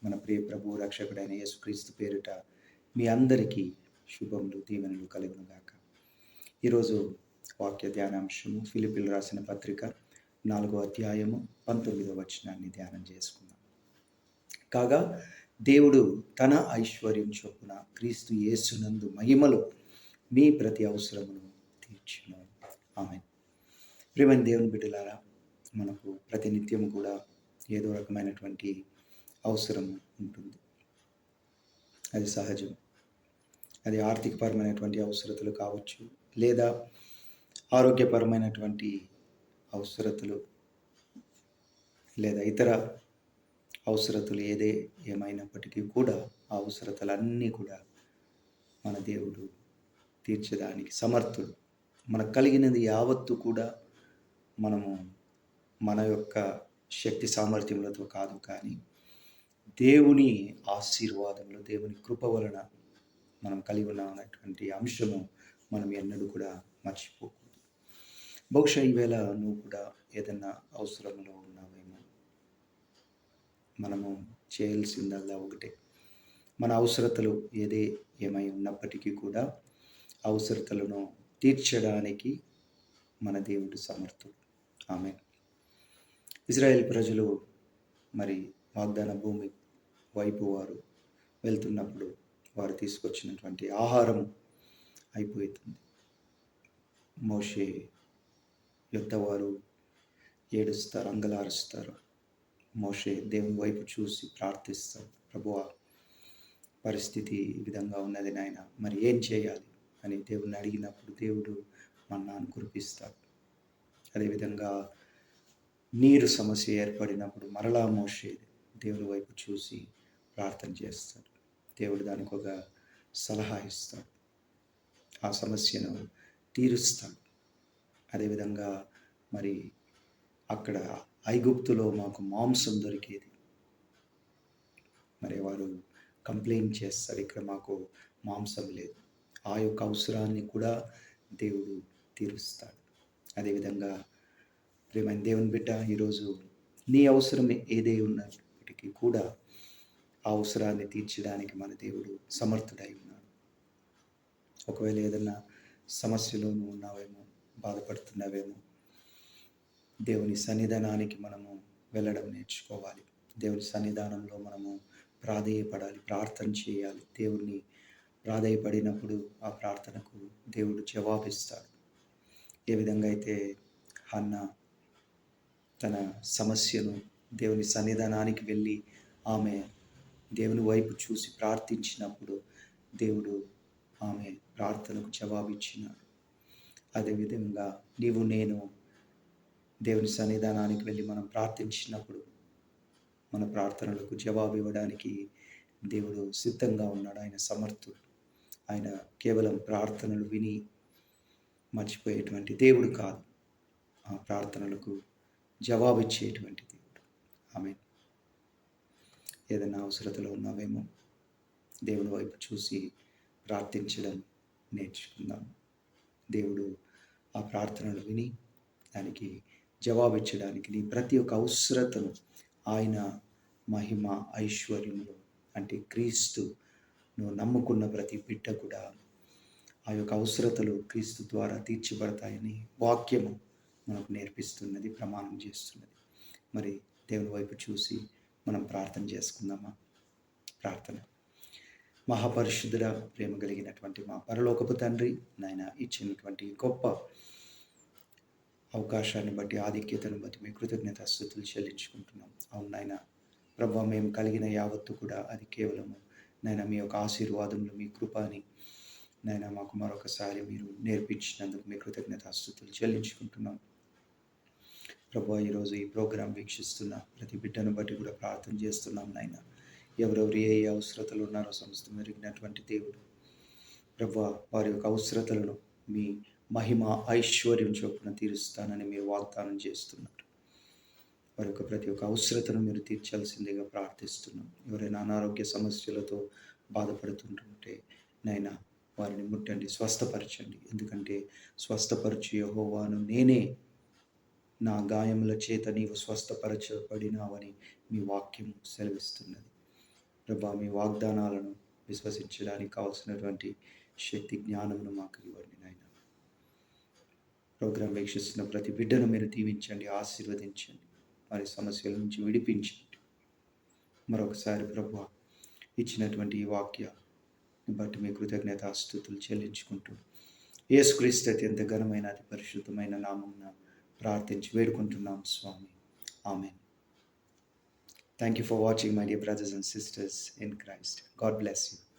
మన ప్రియ ప్రభు రక్షకుడైన యేసుక్రీస్తు పేరిట మీ అందరికీ శుభములు దీవెనలు కలుగునుగాక. ఈరోజు వాక్య ధ్యానాంశము ఫిలిప్పీలు రాసిన పత్రిక 4వ అధ్యాయము 19వ వచనాన్ని ధ్యానం చేసుకుందాం. కాగా దేవుడు తన ఐశ్వర్యం చొప్పున క్రీస్తు యేసునందు మహిమలో మీ ప్రతి అవసరమును తీర్చును. ఆమేన్. ప్రియమైన దేవుని బిడ్డలారా, మనకు ప్రతినిత్యం కూడా ఏదో రకమైనటువంటి అవసరం ఉంటుంది. అది సహజం. అది ఆర్థికపరమైనటువంటి అవసరతలు కావచ్చు, లేదా ఆరోగ్యపరమైనటువంటి అవసరతలు, లేదా ఇతర అవసరతలు ఏమైనప్పటికీ కూడా ఆ అవసరతలన్నీ కూడా మన దేవుడు తీర్చడానికి సమర్థుడు. మనకు కలిగినది యావత్తు కూడా మనము మన యొక్క శక్తి సామర్థ్యములతో కాదు, కానీ దేవుని ఆశీర్వాదంలో, దేవుని కృప వలన మనం కలిగి ఉన్నటువంటి అంశము మనం ఎన్నడూ కూడా మర్చిపోకూడదు. బహుశా ఈవేళ నువ్వు కూడా ఏదన్నా అవసరంలో ఉన్నావేమో. మనము చేయాల్సిందల్లా ఒకటే, మన అవసరతలు ఏమై ఉన్నప్పటికీ కూడా అవసరతలను తీర్చడానికి మన దేవుడు సమర్థుడు. ఆమేన్. ఇజ్రాయేల్ ప్రజలు మరి వాగ్దాన భూమి వైపు వారు వెళ్తున్నప్పుడు వారు తీసుకొచ్చినటువంటి ఆహారం అయిపోతుంది. మోషే యొద్ద వారు ఏడుస్తారు, అంగలారుస్తారు. మోషే దేవుని వైపు చూసి ప్రార్థిస్తారు, ప్రభువా, పరిస్థితి ఈ విధంగా ఉన్నది నాయన, మరి ఏం చేయాలి అని దేవుని అడిగినప్పుడు దేవుడు మన్నాను కురిపిస్తాడు. అదేవిధంగా నీరు సమస్య ఏర్పడినప్పుడు మరలా మోషే దేవుని వైపు చూసి ప్రార్థన చేస్తాడు. దేవుడు దానికి ఒక సలహా ఇస్తాడు, ఆ సమస్యను తీరుస్తాడు. అదేవిధంగా మరి అక్కడ ఐగుప్తులో మాకు మాంసం దొరికేది, మరి వారు కంప్లైంట్ చేస్తారు, ఇక్కడ మాకు మాంసం లేదు. ఆ యొక్క అవసరాన్ని కూడా దేవుడు తీరుస్తాడు. అదేవిధంగా ప్రియమైన దేవుని బిడ్డ, ఈరోజు నీ అవసరం ఏదై ఉన్నప్పటికీ కూడా ఆ అవసరాన్ని తీర్చడానికి మన దేవుడు సమర్థుడై ఉన్నాడు. ఒకవేళ ఏదన్నా సమస్యలో నువ్వు ఉన్నావేమో, బాధపడుతున్నావేమో, దేవుని సన్నిధానానికి మనము వెళ్ళడం నేర్చుకోవాలి. దేవుని సన్నిధానంలో మనము ప్రాధేయపడాలి, ప్రార్థన చేయాలి. దేవుణ్ణి ప్రాధేయపడినప్పుడు ఆ ప్రార్థనకు దేవుడు జవాబిస్తాడు. ఏ విధంగా అయితే హన్నా తన సమస్యను దేవుని సన్నిధానానికి వెళ్ళి ఆమె దేవుని వైపు చూసి ప్రార్థించినప్పుడు దేవుడు ఆమె ప్రార్థనకు జవాబిచ్చినాడు. అదేవిధంగా నీవు నేను దేవుని సన్నిధానానికి వెళ్ళి మనం ప్రార్థించినప్పుడు మన ప్రార్థనలకు జవాబు ఇవ్వడానికి దేవుడు సిద్ధంగా ఉన్నాడు. ఆయన సమర్థుడు. ఆయన కేవలం ప్రార్థనలు విని మర్చిపోయేటువంటి దేవుడు కాదు, ఆ ప్రార్థనలకు జవాబిచ్చేటువంటి దేవుడు. ఆమేన్. ఏదైనా అవసరతలో ఉన్నావేమో, దేవుని వైపు చూసి ప్రార్థించడం నేర్చుకుందాం. దేవుడు ఆ ప్రార్థనలు విని దానికి జవాబిచ్చడానికి నీ ప్రతి ఒక్క అవసరతను ఆయన మహిమ ఐశ్వర్యములు అంటే క్రీస్తు నువ్వు నమ్ముకున్న ప్రతి బిడ్డ కూడా ఆ యొక్క అవసరతలు క్రీస్తు ద్వారా తీర్చబడతాయని వాక్యము మనకు నేర్పిస్తున్నది, ప్రమాణం చేస్తున్నది. మరి దేవుని వైపు చూసి మనం ప్రార్థన చేసుకుందామా? ప్రార్థన. మహాపరిశుద్ధుడ, ప్రేమ కలిగినటువంటి మా పరలోకపు తండ్రి, నాయన ఇచ్చినటువంటి గొప్ప అవకాశాన్ని బట్టి, ఆధిక్యతను బట్టి మీ కృతజ్ఞతాస్తుతులు చెల్లించుకుంటున్నాం. అవును నాయన ప్రభువా, మేము కలిగిన యావత్తు కూడా అది కేవలము నాయన మీ యొక్క ఆశీర్వాదములు, మీ కృపని నాయన మాకు మరొకసారి మీరు నేర్పించినందుకు మీ కృతజ్ఞతాస్తుతులు చెల్లించుకుంటున్నాం. ప్రభువా, ఈరోజు ఈ ప్రోగ్రాం వీక్షిస్తున్న ప్రతి బిడ్డను బట్టి కూడా ప్రార్థన చేస్తున్నాం నాయన. ఎవరెవరు ఏ అవసరతలు ఉన్నారో సమస్తం ఎరిగినటువంటి దేవుడు ప్రభువా, వారి యొక్క అవసరతలను మీ మహిమ ఐశ్వర్యం చొప్పున తీరుస్తానని మీరు వాగ్దానం చేస్తున్నారు. వారి యొక్క ప్రతి ఒక్క అవసరతను మీరు తీర్చాల్సిందిగా ప్రార్థిస్తున్నాం. ఎవరైనా అనారోగ్య సమస్యలతో బాధపడుతుంటుంటే నైనా వారిని ముట్టండి, స్వస్థపరచండి. ఎందుకంటే స్వస్థపరచు యెహోవాను నేనే, నా గాయముల చేత నీవు స్వస్థపరచబడినావని మీ వాక్యం సెలవిస్తున్నది. ప్రభా మీ వాగ్దానాలను విశ్వసించడానికి కావాల్సినటువంటి శక్తి జ్ఞానమును మాకు ఇవ్వండి నాయన. ప్రోగ్రాం వీక్షిస్తున్న ప్రతి బిడ్డను మీరు దీవించండి, ఆశీర్వదించండి, వారి సమస్యల నుంచి విడిపించండి. మరొకసారి ప్రభువా ఇచ్చినటువంటి ఈ వాక్యాన్ని బట్టి మీ కృతజ్ఞతాస్తుతులు చెల్లించుకుంటూ యేసుక్రీస్తు అత్యంత ఘనమైన అతి పరిశుద్ధమైన నామమున ప్రార్థించి వేడుకుంటున్నాం స్వామి. ఆమేన్. Thank you for watching, my dear brothers and sisters in Christ. God bless you.